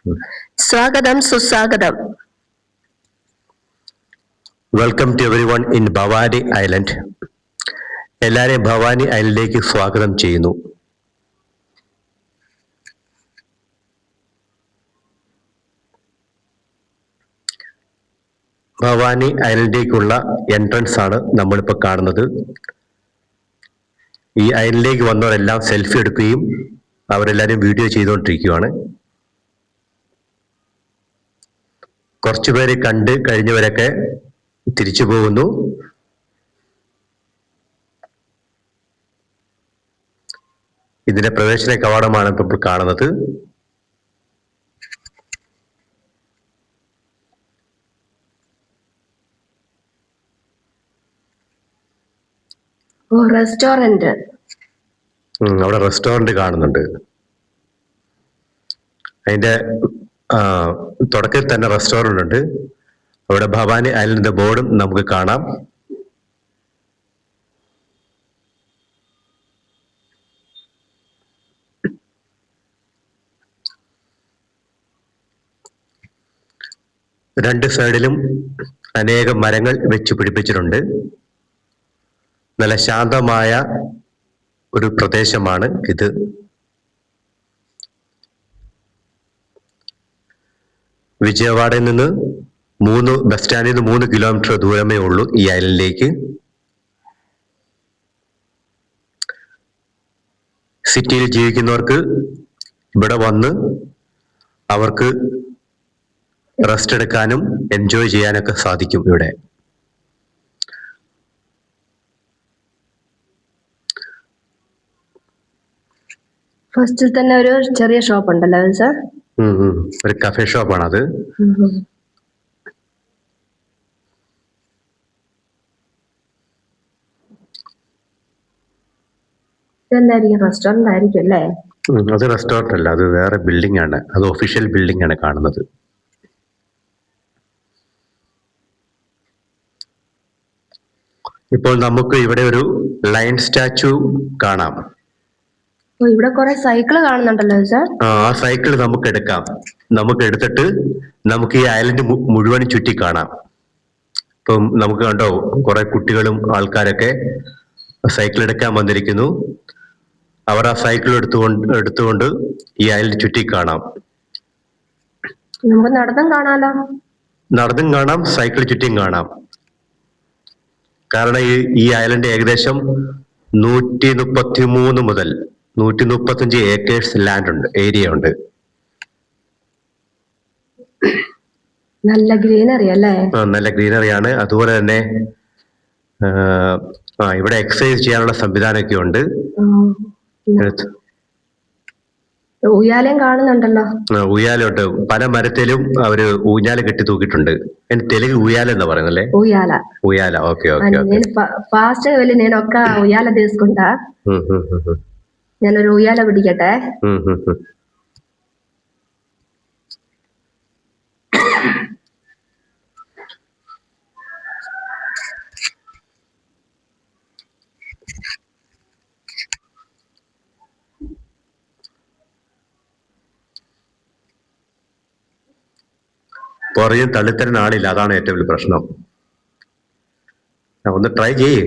സ്വാഗതം സുസ്വാഗതം. Welcome to everyone in Bhavani island. എല്ലാവരെയും ഭവാനി ഐലൻഡിലേക്ക് സ്വാഗതം ചെയ്യുന്നു. ഭവാനി ഐലൻഡിലേക്കുള്ള എൻട്രൻസ് ആണ് നമ്മളിപ്പോൾ കാണുന്നത്. ഈ ഐലൻഡിലേക്ക് വന്നവരെല്ലാം സെൽഫി എടുക്കുകയും അവരെല്ലാവരും വീഡിയോ ചെയ്തുകൊണ്ടിരിക്കുകയാണ്. കുറച്ചുപേര് കണ്ട് കഴിഞ്ഞവരൊക്കെ തിരിച്ചു പോകുന്നു. ഇതിന്റെ പ്രവേശന കവാടമാണ് ഇപ്പോൾ കാണുന്നത്. റെസ്റ്റോറന്റ്. അവിടെ റെസ്റ്റോറന്റ് കാണുന്നുണ്ട്. അതിന്റെ തുടക്കത്തിൽ തന്നെ റെസ്റ്റോറന്റ് ഉണ്ട്. അവിടെ ഭവാനി ഐലൻഡിന്റെ ബോർഡും നമുക്ക് കാണാം. രണ്ട് സൈഡിലും അനേകം മരങ്ങൾ വെച്ച് പിടിപ്പിച്ചിട്ടുണ്ട്. നല്ല ശാന്തമായ ഒരു പ്രദേശമാണ് ഇത്. വിജയവാഡയിൽ നിന്ന് ബസ് സ്റ്റാൻഡിൽ നിന്ന് 3 കിലോമീറ്റർ ദൂരമേ ഉള്ളൂ ഈ ഐലൻഡിലേക്ക്. സിറ്റിയിൽ ജീവിക്കുന്നവർക്ക് ഇവിടെ വന്ന് അവർക്ക് റെസ്റ്റ് എടുക്കാനും എൻജോയ് ചെയ്യാനൊക്കെ സാധിക്കും ഇവിടെ. ഫസ്റ്റിൽ തന്നെ ഒരു ചെറിയ ഷോപ്പ് ഉണ്ടല്ലോ സർ. ഒരു കഫേ ഷോപ്പാണ് അത്. എന്തായിരിക്കും? റെസ്റ്റോറന്റ് ആയിരിക്കും അല്ലേ? അത് റെസ്റ്റോറന്റ് അല്ല, അത് വേറെ ബിൽഡിംഗ് ആണ്. അത് ഒഫീഷ്യൽ ബിൽഡിംഗ് ആണ് കാണുന്നത്. ഇപ്പോൾ നമുക്ക് ഇവിടെ ഒരു ലയൺ സ്റ്റാച്ചു കാണാം. ഇവിടെ കുറെ സൈക്കിൾ കാണുന്നുണ്ടല്ലോ സർ. ആ സൈക്കിൾ നമുക്ക് എടുക്കാം. നമുക്ക് എടുത്തിട്ട് നമുക്ക് ഈ ഐലൻഡ് മുഴുവനും ചുറ്റി കാണാം. ഇപ്പം നമുക്ക് കണ്ടോ, കുറെ കുട്ടികളും ആൾക്കാരൊക്കെ സൈക്കിൾ എടുക്കാൻ വന്നിരിക്കുന്നു. അവർ ആ സൈക്കിൾ എടുത്തുകൊണ്ട് ഈ ഐലൻഡ് ചുറ്റി കാണാം. നമുക്ക് നടന്നും കാണാലോ. നടന്നും കാണാം, സൈക്കിൾ ചുറ്റിയും കാണാം. കാരണം ഈ ഐലൻഡ് ഏകദേശം 133 മുതൽ 135 ഏക്കേഴ്സ് ലാൻഡ് ഉണ്ട്, ഏരിയ ഉണ്ട്. നല്ല ഗ്രീനറി അല്ലേ? നല്ല ഗ്രീനറിയാണ്. അതുപോലെ തന്നെ ഇവിടെ എക്സസൈസ് ചെയ്യാനുള്ള സംവിധാനമൊക്കെ ഉണ്ട്. ഊയാലയും കാണുന്നുണ്ടല്ലോ. ഊയാലുണ്ട്. പല മരത്തിലും അവര് ഊഞ്ഞാല് കെട്ടി തൂക്കിയിട്ടുണ്ട്. తెలుగు ఊయాల എന്ന് പറയുന്നല്ലേ? ఊయాల. Okay okay okay. ఫాస్ట్ గా వెళ్ళి నేను ఒక్క ఉయ్యాల తీసుకుంటా. ഞാനൊരു ഊയാല പിടിക്കട്ടെ. പുറകെ തള്ളിത്തരാൻ ആളില്ല, അതാണ് ഏറ്റവും വലിയ പ്രശ്നം. ഒന്ന് ട്രൈ ചെയ്യേ.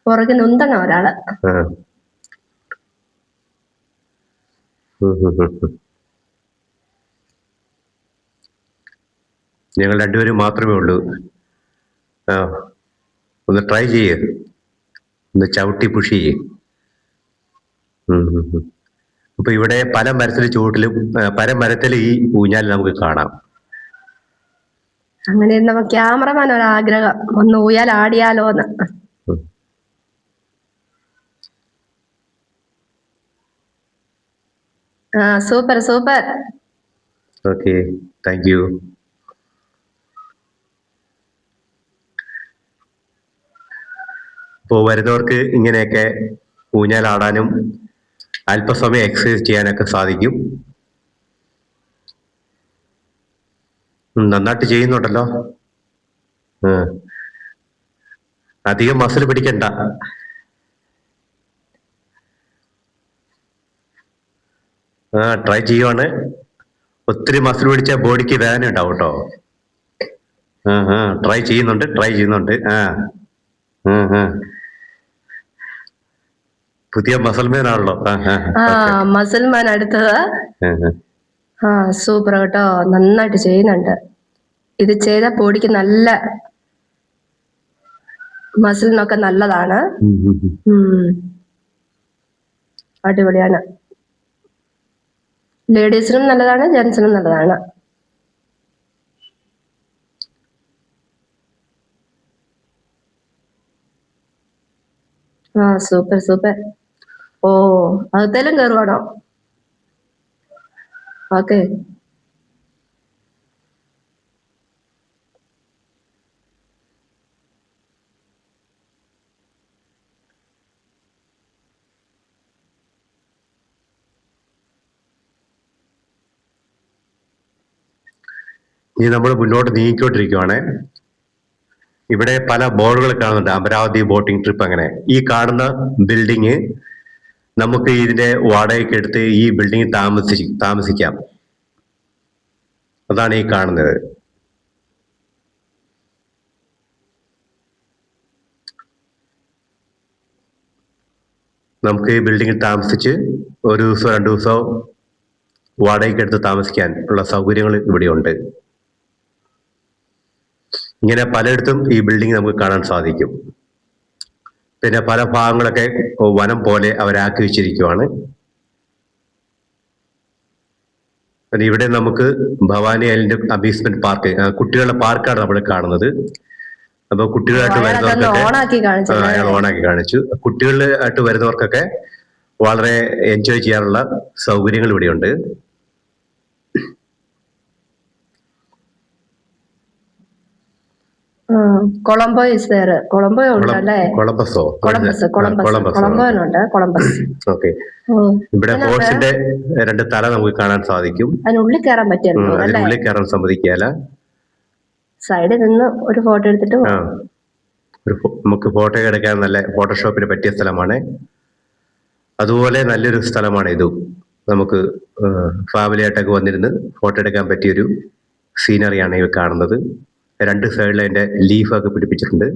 പുറകെ നൊന്തണം ഒരാള്. ഞങ്ങൾ രണ്ടുപേരും മാത്രമേ ഉള്ളൂ. ഒന്ന് ട്രൈ ചെയ്യേ, ഒന്ന് ചവിട്ടി പുഷ് ചെയ്യേ. അപ്പൊ ഇവിടെ പല മരത്തിൽ ഈ ഊഞ്ഞാൽ നമുക്ക് കാണാം. അങ്ങനെ ക്യാമറമാൻ ഒരാഗ്രഹം, ഒന്ന് ഊയാൽ ആടിയാലോന്ന്. Super super. Okay, thank you. അപ്പോൾ വരുന്നവർക്ക് ഇങ്ങനെയൊക്കെ ഊഞ്ഞാലാടാനും അല്പസമയം എക്സസൈസ് ചെയ്യാനൊക്കെ സാധിക്കും. നന്നായിട്ട് ചെയ്യുന്നുണ്ടല്ലോ. അധികം മസിൽ പിടിക്കണ്ട. ആ, ട്രൈ ചെയ്യുവാണ്. ഒത്തിരി മസിൽ പിടിച്ച ബോഡിക്ക് വേദന ഉണ്ടാവും കേട്ടോ. ട്രൈ ചെയ്യുന്നുണ്ട്. പുതിയ മസൽമാൻ ആണല്ലോ. മസിൽമാൻ അടുത്തത്. സൂപ്പർ കേട്ടോ, നന്നായിട്ട് ചെയ്യുന്നുണ്ട്. ഇത് ചെയ്ത ബോഡിക്ക് നല്ല മസിലിനൊക്കെ നല്ലതാണ്. അടിപൊളിയാണ്. ലേഡീസിനും നല്ലതാണ്, ജെന്റ്സിനും നല്ലതാണ്. Super super. ഓ, അകത്തേലും കയറുവാണോ? ഓക്കെ. ഇനി നമ്മൾ മുന്നോട്ട് നീങ്ങിക്കൊണ്ടിരിക്കുവാണ്. ഇവിടെ പല ബോർഡുകൾ കാണുന്നുണ്ട്, അമരാവതി ബോട്ടിംഗ് ട്രിപ്പ്. അങ്ങനെ ഈ കാണുന്ന ബിൽഡിങ് നമുക്ക് ഇതിന്റെ വാടകയ്ക്ക് എടുത്ത് ഈ ബിൽഡിങ്ങിൽ താമസിക്കാം. അതാണ് ഈ കാണുന്നത്. നമുക്ക് ഈ ബിൽഡിങ്ങിൽ താമസിച്ച് ഒരു ദിവസമോ 2 ദിവസമോ വാടകയ്ക്ക് എടുത്ത് താമസിക്കാൻ ഉള്ള സൗകര്യങ്ങൾ ഇവിടെയുണ്ട്. ഇങ്ങനെ പലയിടത്തും ഈ ബിൽഡിംഗ് നമുക്ക് കാണാൻ സാധിക്കും. പിന്നെ പല ഭാഗങ്ങളൊക്കെ വനം പോലെ അവരാക്കി വെച്ചിരിക്കുവാണ്. പിന്നെ ഇവിടെ നമുക്ക് ഭവാനി ഐലൻഡ് അമ്യൂസ്മെന്റ് പാർക്ക്, കുട്ടികളുടെ പാർക്കാണ് നമ്മൾ കാണുന്നത്. അപ്പൊ കുട്ടികളായിട്ട് വരുന്നവർക്കൊക്കെ അയാൾ ഓണാക്കി കാണിച്ചു. കുട്ടികളായിട്ട് വരുന്നവർക്കൊക്കെ വളരെ എൻജോയ് ചെയ്യാനുള്ള സൗകര്യങ്ങൾ ഇവിടെയുണ്ട്. Colombo is there. കൊളംബോ ഉണ്ടല്ലേ? കൊളംബസോ? കൊളംബസ്. ഓക്കെ. ഇവിടെ ഹോഴ്സിന്റെ 2 തല നമുക്ക് കാണാൻ സാധിക്കും. അതിനുള്ളിൽ കയറാൻ പറ്റിയല്ലോ. അതിനുള്ളിൽ കയറാൻ സമ്മതിക്കുകയല്ല. സൈഡിൽ നിന്ന് ഒരു ഫോട്ടോ എടുത്തിട്ട് നമുക്ക് ഫോട്ടോ എടുക്കാൻ നല്ല ഫോട്ടോഷോപ്പിന് പറ്റിയ സ്ഥലമാണ്. അതുപോലെ നല്ലൊരു സ്ഥലമാണ് ഇതും. നമുക്ക് ഫാമിലി ആയിട്ടൊക്കെ വന്നിരുന്ന് ഫോട്ടോ എടുക്കാൻ പറ്റിയൊരു സീനറിയാണ് ഈ കാണുന്നത്. 2 സൈഡിൽ അതിന്റെ ലീഫൊക്കെ പിടിപ്പിച്ചിട്ടുണ്ട്.